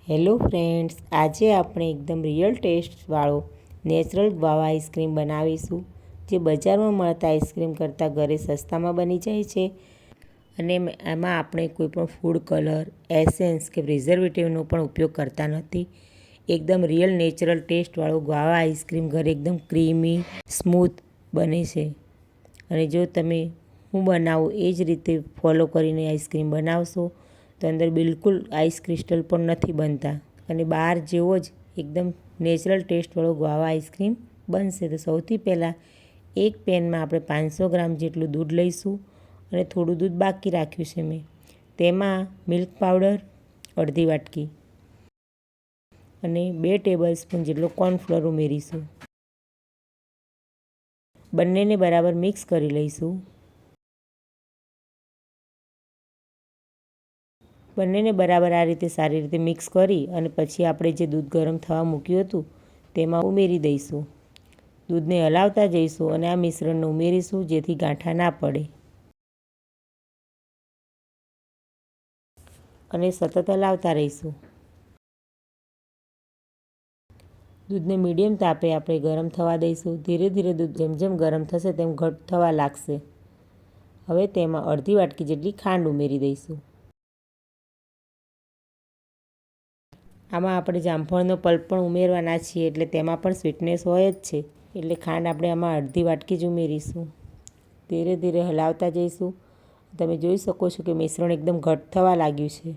Hello friends, આજે આપણે એકદમ રિયલ ટેસ્ટવાળો નેચરલ ગ્વાવા આઈસ્ક્રીમ બનાવીશું, જે બજારમાં મળતા આઈસ્ક્રીમ કરતાં ઘરે સસ્તામાં બની જાય છે. અને એમાં આપણે કોઈપણ ફૂડ કલર, એસેન્સ કે પ્રિઝર્વેટિવનો પણ ઉપયોગ કરતા નથી. એકદમ રિયલ નેચરલ ટેસ્ટવાળો ગ્વાવા આઈસ્ક્રીમ ઘરે એકદમ ક્રીમી, સ્મૂથ બને છે. અને જો તમે હું બનાવું એ જ રીતે ફોલો કરીને આઈસ્ક્રીમ બનાવશો તો અંદર બિલકુલ આઈસ ક્રિસ્ટલ પણ નથી બનતા અને બહાર જેવો જ એકદમ નેચરલ ટેસ્ટવાળો ગ્વાવા આઈસ્ક્રીમ બનશે. તો સૌથી પહેલાં એક પેનમાં આપણે 500 ગ્રામ જેટલું દૂધ લઈશું અને થોડું દૂધ બાકી રાખ્યું છે મેં. તેમાં મિલ્ક પાવડર અડધી વાટકી અને 2 ટેબલ સ્પૂન જેટલો કોર્નફ્લોર ઉમેરીશું. બંનેને બરાબર મિક્સ કરી લઈશું. બંનેને બરાબર આ રીતે સારી રીતે મિક્સ કરી અને પછી આપણે જે દૂધ ગરમ થવા મૂક્યું હતું તેમાં ઉમેરી દઈશું. દૂધને હલાવતા જઈશું અને આ મિશ્રણને ઉમેરીશું જેથી ગાંઠા ના પડે અને સતત હલાવતા રહીશું. દૂધને મીડિયમ તાપે આપણે ગરમ થવા દઈશું. ધીરે ધીરે દૂધ જેમ જેમ ગરમ થશે તેમ ઘટ થવા લાગશે. હવે તેમાં અડધી વાટકી જેટલી ખાંડ ઉમેરી દઈશું. આમાં આપણે જામફળનો પલ્પ પણ ઉમેરવાના છીએ એટલે તેમાં પણ સ્વીટનેસ હોય જ છે. એટલે ખાંડ આપણે આમાં અડધી વાટકી જ ઉમેરીશું. ધીરે ધીરે હલાવતા જઈશું. તમે જોઈ શકો છો કે મિશ્રણ એકદમ ઘટ થવા લાગ્યું છે.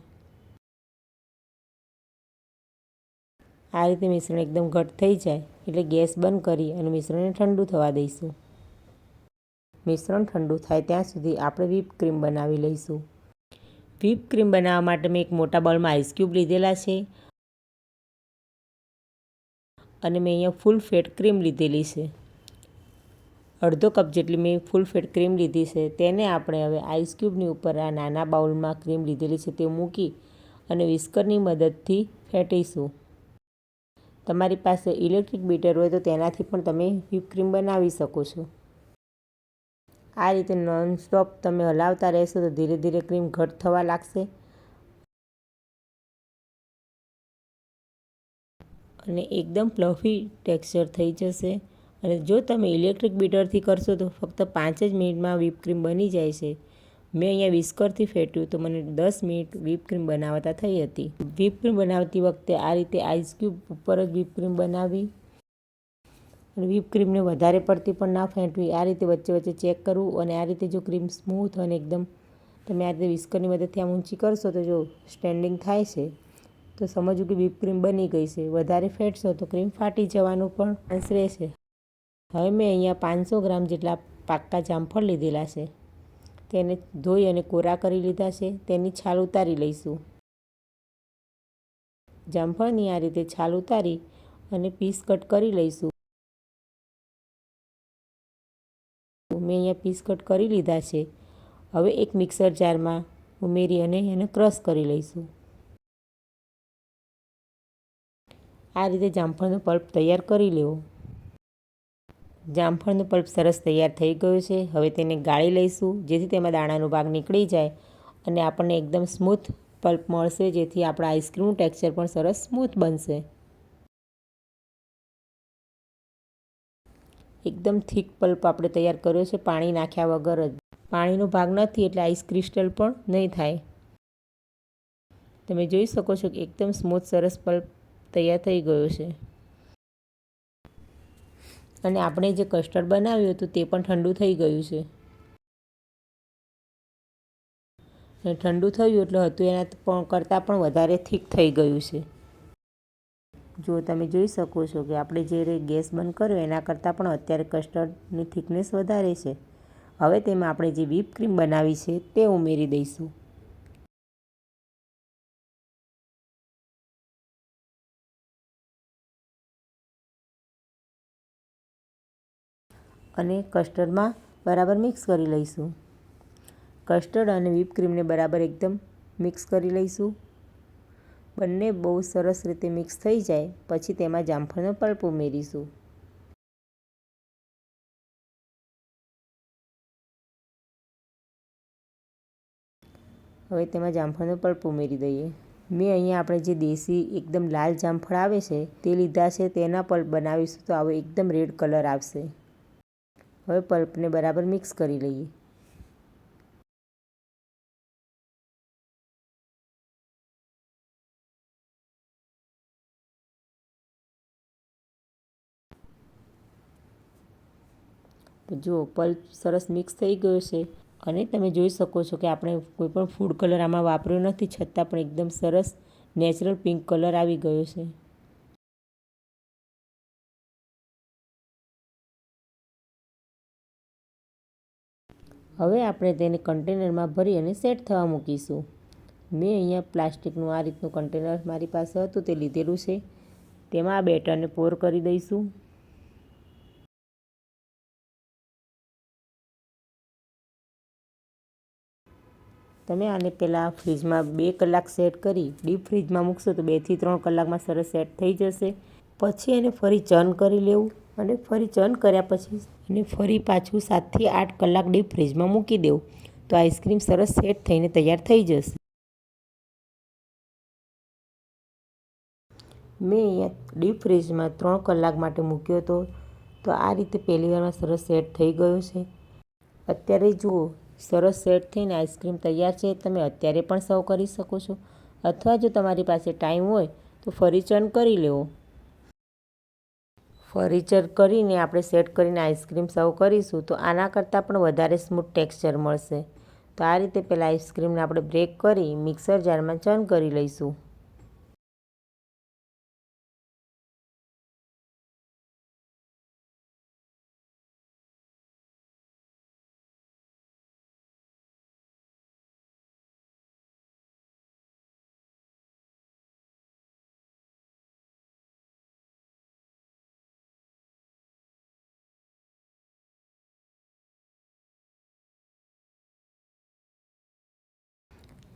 આ રીતે મિશ્રણ એકદમ ઘટ થઈ જાય એટલે ગેસ બંધ કરી અને મિશ્રણને ઠંડુ થવા દઈશું. મિશ્રણ ઠંડુ થાય ત્યાં સુધી આપણે વ્હીપ ક્રીમ બનાવી લઈશું. વ્હીપ ક્રીમ બનાવવા માટે મેં એક મોટા બાઉલમાં આઈસ ક્યુબ લીધેલા છે અને મેં અહીંયા ફૂલ ફેટ ક્રીમ લીધેલી છે. અડધો કપ જેટલી મેં ફૂલ ફેટ ક્રીમ લીધી છે. તેને આપણે હવે આઈસ ક્યુબની ઉપર આ નાના બાઉલમાં ક્રીમ લીધેલી છે તે મૂકી અને વિસ્કરની મદદથી ફેંટીશું. તમારી પાસે ઇલેક્ટ્રિક બીટર હોય તો તેનાથી પણ તમે વ્હીપ ક્રીમ બનાવી શકો છો. આ રીતે નોનસ્ટોપ તમે હલાવતા રહેશો તો ધીરે ધીરે ક્રીમ ઘટ થવા લાગશે અને એકદમ ફ્લફી ટેક્સચર થઈ જશે. અને જો તમે ઇલેક્ટ્રિક બીટરથી કરશો તો ફક્ત 5 જ મિનિટમાં વ્હીપ ક્રીમ બની જાય છે. મેં અહીંયા વિસ્કરથી ફેટ્યું તો મને 10 મિનિટ વ્હીપ ક્રીમ બનાવતા થઈ હતી. વ્હીપ ક્રીમ બનાવતી વખતે આ રીતે આઈસ ક્યુબ ઉપર જ વ્હીપ ક્રીમ બનાવી અને વ્હીપ ક્રીમને વધારે પડતી પણ ના ફેંટવી. આ રીતે વચ્ચે વચ્ચે ચેક કરવું અને આ રીતે જો ક્રીમ સ્મૂથ અને એકદમ તમે આ રીતે વિસ્કરની મદદથી આમ ઊંચી કરશો તો જો સ્ટેન્ડિંગ થાય છે તો સમજવું કે વ્હીપ ક્રીમ બની ગઈ છે. વધારે ફેટશો તો ક્રીમ ફાટી જવાનું પણ ચાન્સ રહેશે. હવે મેં અહીંયા 500 ગ્રામ જેટલા પાક્કા જામફળ લીધેલા છે. તેને ધોઈ અને કોરા કરી લીધા છે. તેની છાલ ઉતારી લઈશું. જામફળની આ રીતે છાલ ઉતારી અને પીસ કટ કરી લઈશું. મેં અહીંયા પીસ કટ કરી લીધા છે. હવે એક મિક્સર જારમાં ઉમેરી અને એને ક્રશ કરી લઈશું. આ રીતે જામફળનો પલ્પ તૈયાર કરી લેવો. જામફળનો પલ્પ સરસ તૈયાર થઈ ગયો છે. હવે તેને ગાળી લઈશું જેથી તેમાં દાણાનો ભાગ નીકળી જાય અને આપણને એકદમ સ્મૂથ પલ્પ મળશે, જેથી આપણા આઈસ્ક્રીમનું ટેક્સચર પણ સરસ સ્મૂથ બનશે. એકદમ થીક પલ્પ આપણે તૈયાર કર્યો છે, પાણી નાખ્યા વગર જ. પાણીનો ભાગ નથી એટલે આઈસ ક્રિસ્ટલ પણ નહીં થાય. તમે જોઈ શકો છો કે એકદમ સ્મૂથ સરસ પલ્પ તૈયાર થઈ ગયો છે. અને આપણે જે કસ્ટર્ડ બનાવ્યું હતું તે પણ ઠંડુ થઈ ગયું છે. અને ઠંડુ થયું એટલે હતું એના કરતાં પણ વધારે થીક થઈ ગયું છે. જો તમે જોઈ શકો છો કે આપણે જે ગેસ બંધ કર્યો એના કરતાં પણ અત્યારે કસ્ટર્ડની થિકનેસ વધારે છે. હવે તેમાં આપણે જે વ્હીપ ક્રીમ બનાવી છે તે ઉમેરી દઈશું. અને કસ્ટર્ડમાં બરાબર મિક્સ કરી લઈશું. કસ્ટર્ડ અને વ્હીપ ક્રીમને બરાબર એકદમ મિક્સ કરી લઈશું. બંને બહુ સરસ રીતે મિક્સ થઈ જાય પછી તેમાં જામફળનો પલ્પ ઉમેરીશું. હવે તેમાં જામફળનો પલ્પ ઉમેરી દઈએ. મેં અહીંયા આપણે જે દેશી એકદમ લાલ જામફળ આવે છે તે લીધા છે, તેના પલ્પ બનાવીશું તો આવો એકદમ રેડ કલર આવશે. હવે પલ્પને બરાબર મિક્સ કરી લઈએ. તો જુઓ પલ્પ સરસ મિક્સ થઈ ગયો છે અને તમે જોઈ શકો છો કે આપણે કોઈ પણ ફૂડ કલર આમાં વાપર્યો નથી, છતાં પણ એકદમ સરસ નેચરલ પિંક કલર આવી ગયો છે. હવે આપણે તેને કન્ટેનરમાં ભરી અને સેટ થવા મૂકીશું. મેં અહીંયા પ્લાસ્ટિકનું આ રીતનું કન્ટેનર મારી પાસે હતું તે લીધેલું છે. તેમાં આ બેટરને પોર કરી દઈશું. તમે આને પહેલાં ફ્રીજમાં 2 કલાક સેટ કરી ડીપ ફ્રીજમાં મૂકશો તો 2 થી 3 કલાકમાં સરસ સેટ થઈ જશે. પછી એને ફરી ચર્ન કરી લેવું અને ફરી ચર્ન કર્યા પછી અને ફરી પાછું 7 થી 8 કલાક ડીપ ફ્રીજમાં મૂકી દેવું તો આઈસ્ક્રીમ સરસ સેટ થઈને તૈયાર થઈ જશે. મેં અહીંયા ડીપ ફ્રીજમાં 3 કલાક માટે મૂક્યો હતો તો આ રીતે પહેલી વારમાં સરસ સેટ થઈ ગયો છે. અત્યારે જુઓ સરસ સેટ થઈને આઈસ્ક્રીમ તૈયાર છે. તમે અત્યારે પણ સર્વ કરી શકો છો અથવા જો તમારી પાસે ટાઈમ હોય તો ફરી ચર્ન કરી લેવો. ફરી ચર્ન કરીને આપણે સેટ કરીને આઈસ્ક્રીમ સર્વ કરીશું તો આના કરતાં પણ વધારે સ્મૂથ ટેક્સચર મળશે. તો આ રીતે પહેલાં આઈસ્ક્રીમને આપણે બ્રેક કરી મિક્સર જારમાં ચર્ન કરી લઈશું.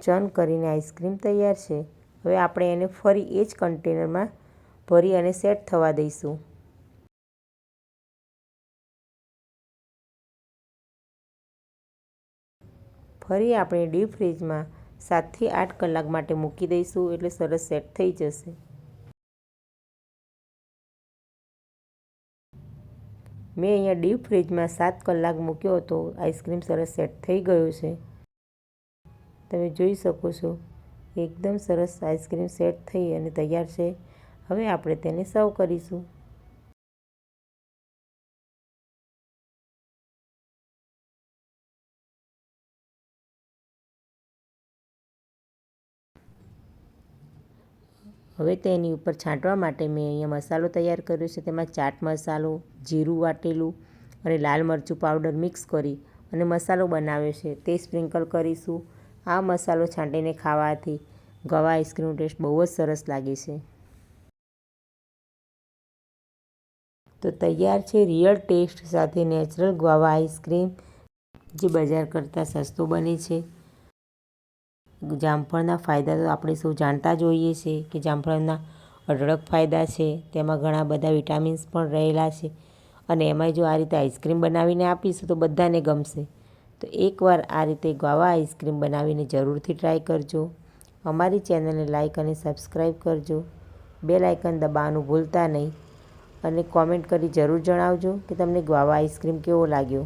ચર્ન કરીને આઈસ્ક્રીમ તૈયાર છે. હવે આપણે એને ફરી એ જ કન્ટેનરમાં ભરી અને સેટ થવા દઈશું. ફરી આપણે ડીપ ફ્રીજમાં 7 થી 8 કલાક માટે મૂકી દઈશું એટલે સરસ સેટ થઈ જશે. મેં અહીંયા ડીપ ફ્રીજમાં 7 કલાક મૂક્યો હતો. આઈસ્ક્રીમ સરસ સેટ થઈ ગયો છે. તમે જોઈ શકો છો એકદમ સરસ આઈસ્ક્રીમ સેટ થઈ અને તૈયાર છે. હવે આપણે તેને સર્વ કરીશું. હવે તેની ઉપર છાંટવા માટે મેં અહીંયા મસાલો તૈયાર કર્યો છે. તેમાં ચાટ મસાલો, જીરું વાટેલું અને લાલ મરચું પાવડર મિક્સ કરી અને મસાલો બનાવ્યો છે તે સ્પ્રિંકલ કરીશું. આ મસાલો છાંટીને ખાવાથી ગવા આઈસ્ક્રીમનો ટેસ્ટ બહુ જ સરસ લાગે છે. તો તૈયાર છે રિયલ ટેસ્ટ સાથે નેચરલ ગવા આઈસ્ક્રીમ, જે બજાર કરતાં સસ્તું બને છે. જામફળના ફાયદા તો આપણે સૌ જાણતા જ હોઈએ છીએ કે જામફળના અઢળક ફાયદા છે. તેમાં ઘણા બધા વિટામિન્સ પણ રહેલા છે અને એમાંય જો આ રીતે આઈસ્ક્રીમ બનાવીને આપીશું તો બધાને ગમશે. તો એકવાર આ રીતે ગવા આઈસ્ક્રીમ બનાવીને જરૂરથી ટ્રાય કરજો. અમારી ચેનલને લાઇક અને સબસ્ક્રાઈબ કરજો. બેલ આઇકન દબાવવાનું ભૂલતા નહીં અને કોમેન્ટ કરી જરૂર જણાવજો કે તમને ગવા આઈસ્ક્રીમ કેવો લાગ્યો.